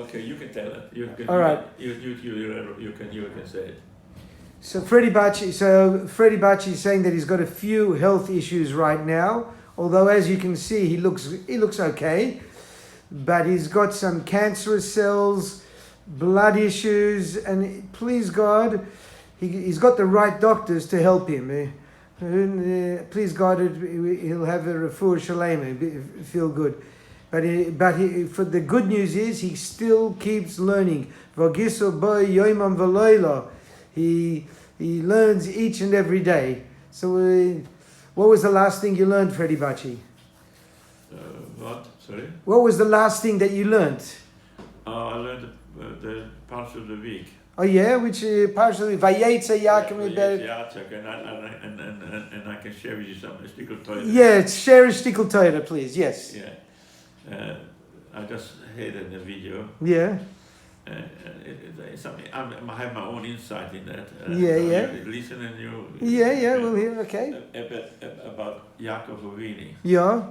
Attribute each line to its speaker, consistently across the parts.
Speaker 1: Okay, you can tell it. You can.
Speaker 2: All right.
Speaker 1: You can say it.
Speaker 2: So Freddie Bacci is saying that he's got a few health issues right now. Although, as you can see, he looks okay, but he's got some cancerous cells, blood issues, and please God, he's got the right doctors to help him. Please God, he'll have a refuah shalema, feel good. But for the good news is he still keeps learning. Vagiso bo yoimam v'loila. He learns each and every day. So, what was the last thing you learned, Freddie Bacci?
Speaker 1: What? Sorry?
Speaker 2: What was the last thing that you learned?
Speaker 1: I learned the parts of the week.
Speaker 2: Oh yeah, which partially Vayetze Yaakov.
Speaker 1: And I can share with you some shtickle Torah.
Speaker 2: Yeah, share a shtickle Torah, please. Yes.
Speaker 1: Yeah. I just heard in the video.
Speaker 2: Yeah.
Speaker 1: It's something I have my own insight in that. Listen and you.
Speaker 2: We'll hear. Okay.
Speaker 1: About Yaakov Avinu.
Speaker 2: Yeah.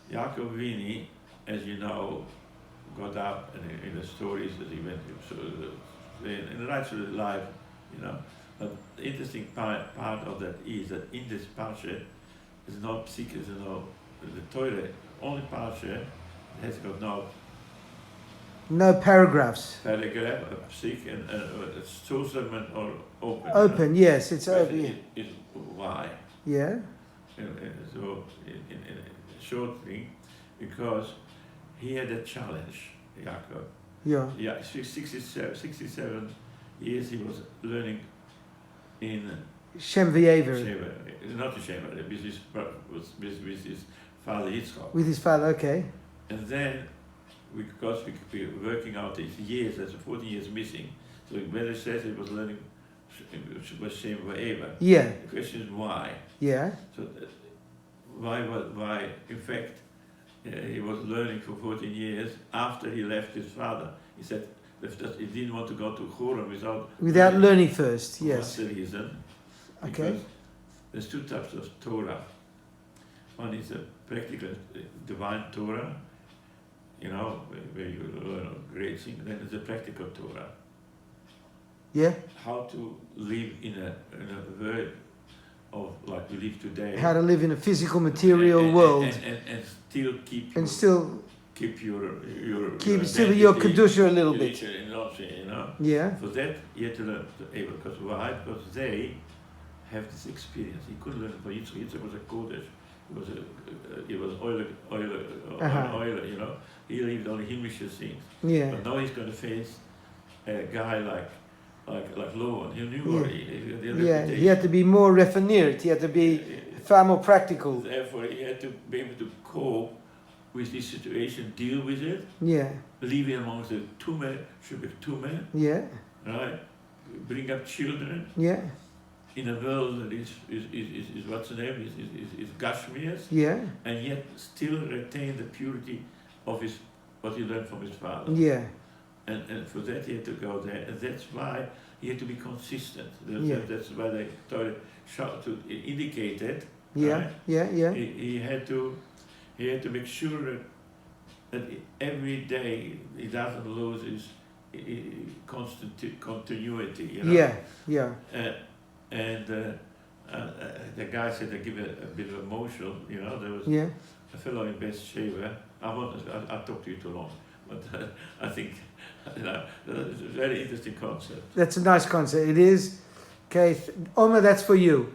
Speaker 1: Yaakov Avinu, as you know, got up in the stories that he went through, in right through his life, you know. But the interesting part of that is that in this parsha, there's no psik, there's no the Torah. Only parsha has got
Speaker 2: no paragraphs.
Speaker 1: Paragraph, a psik, and a sussum or open.
Speaker 2: Open, yes, it's open.
Speaker 1: Is why?
Speaker 2: Yeah.
Speaker 1: So, in shortly, because he had a challenge, Yaakov.
Speaker 2: Yeah.
Speaker 1: 67 years he was learning in
Speaker 2: Shem V'Yever.
Speaker 1: Not in Shem, with his father Yitzchak.
Speaker 2: With his father, okay.
Speaker 1: And then, because we were working out these years, that's 14 years missing. So when it says it was learning, was Shem V'Yever.
Speaker 2: Yeah.
Speaker 1: The question is why.
Speaker 2: Yeah.
Speaker 1: So why? In fact, he was learning for 14 years after he left his father. He said that he didn't want to go to Choron without
Speaker 2: learning first. Yes.
Speaker 1: That's the reason.
Speaker 2: Okay.
Speaker 1: Because there's two types of Torah. One is a practical divine Torah, you know, where you learn a great thing. Then there's a practical Torah.
Speaker 2: Yeah.
Speaker 1: How to live in a world of like we live today.
Speaker 2: How to live in a physical, material world.
Speaker 1: And still keep.
Speaker 2: And still
Speaker 1: keep your
Speaker 2: still your kedusha a little bit.
Speaker 1: You know.
Speaker 2: Yeah.
Speaker 1: For that you have to learn because why? Because they have this experience. He couldn't learn for Yitzchak. Yitzchak was a kodesh. He was oil, you know. He lived only Himisha things.
Speaker 2: Yeah.
Speaker 1: But now he's going to face a guy like Lohan. He knew already.
Speaker 2: He had to be more refined. He had to be far more practical.
Speaker 1: Therefore, he had to be able to cope with this situation, deal with it.
Speaker 2: Yeah.
Speaker 1: Living amongst the should be two men.
Speaker 2: Yeah.
Speaker 1: Right. Bring up children.
Speaker 2: Yeah.
Speaker 1: In a world that is what's the name is Gashmias.
Speaker 2: Yeah.
Speaker 1: And yet still retain the purity of what he learned from his father.
Speaker 2: Yeah.
Speaker 1: And for that he had to go there, and that's why he had to be consistent. That's why they started to indicate it.
Speaker 2: Yeah.
Speaker 1: Right?
Speaker 2: Yeah.
Speaker 1: He had to make sure that every day he doesn't lose his constant continuity. You know?
Speaker 2: Yeah.
Speaker 1: And the guy said they give a bit of emotional. You know, there was a fellow in Beth Sheva. I'll talk to you too long, but I think it's a very interesting concept.
Speaker 2: That's a nice concept. It is. Okay, Omer, that's for you.